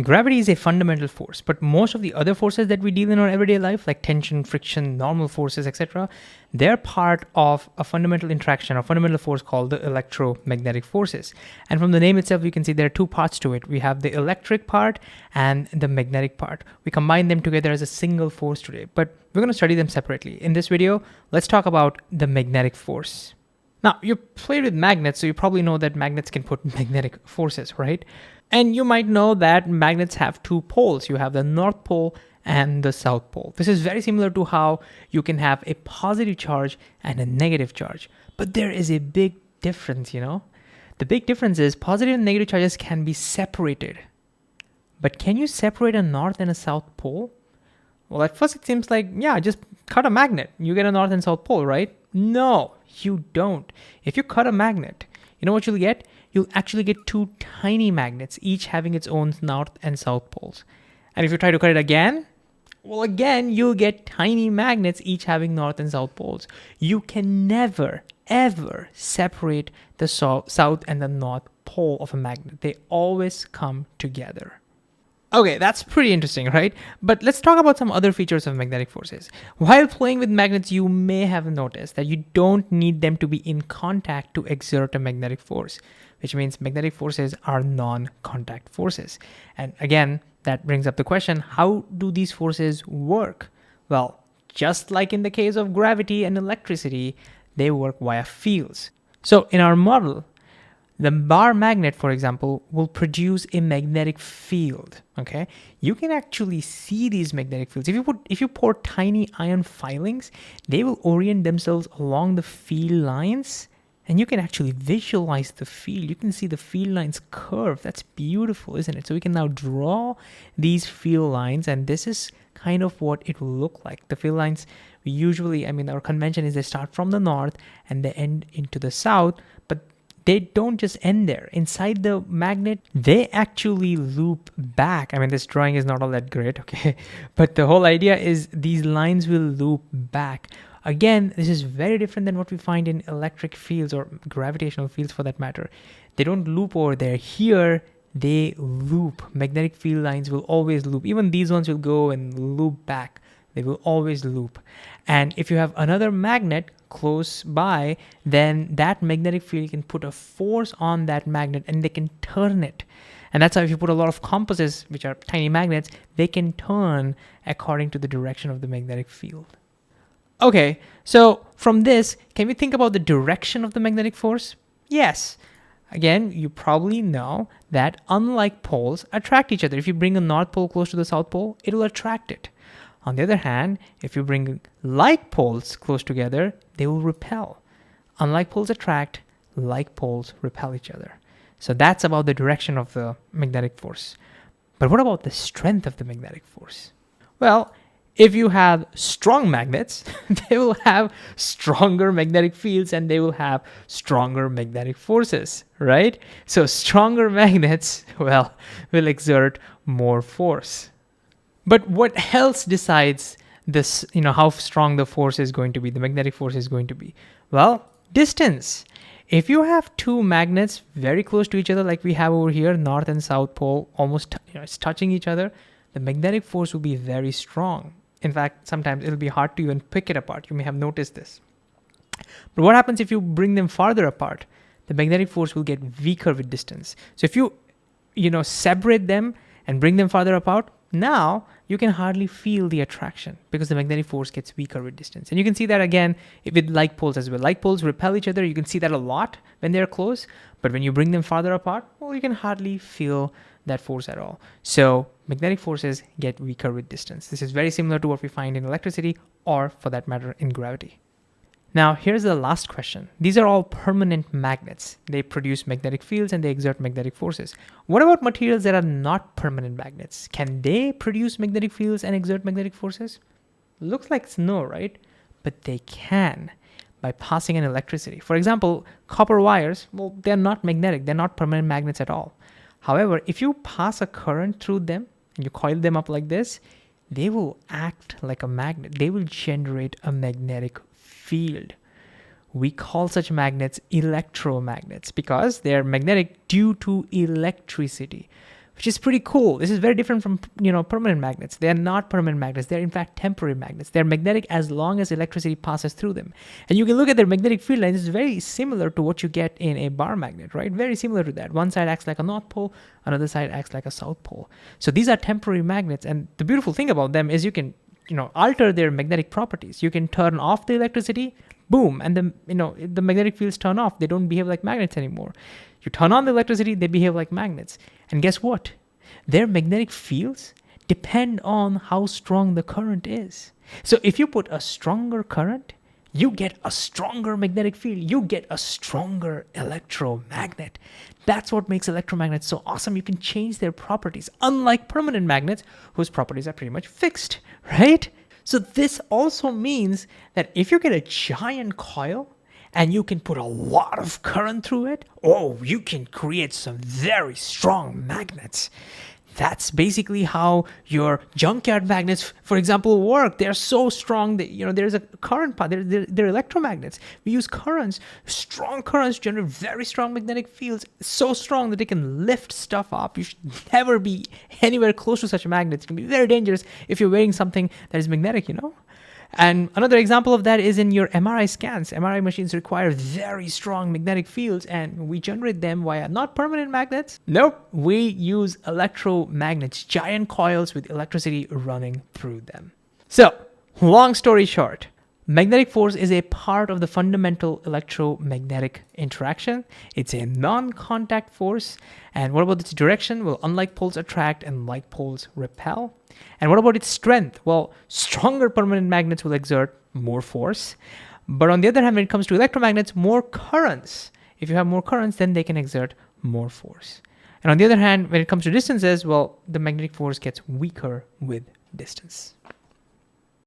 Gravity is a fundamental force, but most of the other forces that we deal in our everyday life, like tension, friction, normal forces, etc., they're part of a fundamental interaction, a fundamental force called the electromagnetic forces. And from the name itself, you can see there are two parts to it. We have the electric part and the magnetic part. We combine them together as a single force today, but we're going to study them separately. In this video, let's talk about the magnetic force. Now, you played with magnets, so you probably know that magnets can put magnetic forces, right? And you might know that magnets have two poles. You have the North Pole and the South Pole. This is very similar to how you can have a positive charge and a negative charge. But there is a big difference, The big difference is positive and negative charges can be separated. But can you separate a North and a South Pole? Well, at first it seems like, yeah, just cut a magnet. You get a North and South Pole, right? No, you don't. If you cut a magnet, you know what you'll get? You'll actually get two tiny magnets, each having its own North and South poles. And if you try to cut it again, well, again, you'll get tiny magnets, each having North and South poles. You can never, ever separate the South and the North pole of a magnet. They always come together. Okay, that's pretty interesting, right? But let's talk about some other features of magnetic forces. While playing with magnets, you may have noticed that you don't need them to be in contact to exert a magnetic force, which means magnetic forces are non-contact forces. And again, that brings up the question, how do these forces work? Well, just like in the case of gravity and electricity, they work via fields. So in our model, the bar magnet, for example, will produce a magnetic field, okay? You can actually see these magnetic fields. If you pour tiny iron filings, they will orient themselves along the field lines, and you can actually visualize the field. You can see the field lines curve. That's beautiful, isn't it? So we can now draw these field lines, and this is kind of what it will look like. The field lines, we usually, our convention is they start from the north and they end into the south, but they don't just end there. Inside the magnet, they actually loop back. This drawing is not all that great, okay? But the whole idea is these lines will loop back. Again, this is very different than what we find in electric fields or gravitational fields for that matter. They don't loop over there. Here, they loop. Magnetic field lines will always loop. Even these ones will go and loop back. They will always loop. And if you have another magnet close by, then that magnetic field can put a force on that magnet and they can turn it. And that's how if you put a lot of compasses, which are tiny magnets, they can turn according to the direction of the magnetic field. Okay, so from this, can we think about the direction of the magnetic force? Yes. Again, you probably know that unlike poles attract each other. If you bring a North Pole close to the South Pole, it will attract it. On the other hand, if you bring like poles close together, they will repel. Unlike poles attract, like poles repel each other. So that's about the direction of the magnetic force. But what about the strength of the magnetic force? Well, if you have strong magnets, they will have stronger magnetic fields and they will have stronger magnetic forces, right? So stronger magnets, will exert more force. But what else decides this, how strong the force is going to be, the magnetic force is going to be? Well, distance. If you have two magnets very close to each other, like we have over here, North and South Pole, almost it's touching each other, the magnetic force will be very strong. In fact, sometimes it'll be hard to even pick it apart. You may have noticed this. But what happens if you bring them farther apart? The magnetic force will get weaker with distance. So if you, separate them and bring them farther apart, now you can hardly feel the attraction because the magnetic force gets weaker with distance. And you can see that again with like poles as well. Like poles repel each other. You can see that a lot when they're close. But when you bring them farther apart, well, you can hardly feel that force at all. So magnetic forces get weaker with distance. This is very similar to what we find in electricity or, for that matter, in gravity. Now, here's the last question. These are all permanent magnets. They produce magnetic fields and they exert magnetic forces. What about materials that are not permanent magnets? Can they produce magnetic fields and exert magnetic forces? Looks like no, right? But they can by passing an electricity. For example, copper wires, well, they're not magnetic. They're not permanent magnets at all. However, if you pass a current through them and you coil them up like this, they will act like a magnet. They will generate a magnetic field. We call such magnets electromagnets because they are magnetic due to electricity. which is pretty cool. This is very different from, permanent magnets. They are not permanent magnets. They're in fact temporary magnets. They're magnetic as long as electricity passes through them. And you can look at their magnetic field lines. It's very similar to what you get in a bar magnet, right? Very similar to that. One side acts like a north pole, another side acts like a south pole. So these are temporary magnets. And the beautiful thing about them is you can, alter their magnetic properties. You can turn off the electricity, boom, and the magnetic fields turn off. They don't behave like magnets anymore. You turn on the electricity, they behave like magnets. And guess what? Their magnetic fields depend on how strong the current is. So if you put a stronger current, you get a stronger magnetic field. You get a stronger electromagnet. That's what makes electromagnets so awesome. You can change their properties, unlike permanent magnets, whose properties are pretty much fixed, right? So this also means that if you get a giant coil and you can put a lot of current through it, you can create some very strong magnets. That's basically how your junkyard magnets, for example, work. They're so strong that, there's a current part. They're electromagnets. We use currents, strong currents generate very strong magnetic fields, so strong that they can lift stuff up. You should never be anywhere close to such magnets. It can be very dangerous if you're wearing something that is magnetic, And another example of that is in your MRI scans. MRI machines require very strong magnetic fields, and we generate them via not permanent magnets. Nope, we use electromagnets, giant coils with electricity running through them. So, long story short, magnetic force is a part of the fundamental electromagnetic interaction. It's a non-contact force. And what about its direction? Well, unlike poles attract and like poles repel. And what about its strength? Well, stronger permanent magnets will exert more force. But on the other hand, when it comes to electromagnets, more currents. If you have more currents, then they can exert more force. And on the other hand, when it comes to distances, well, the magnetic force gets weaker with distance.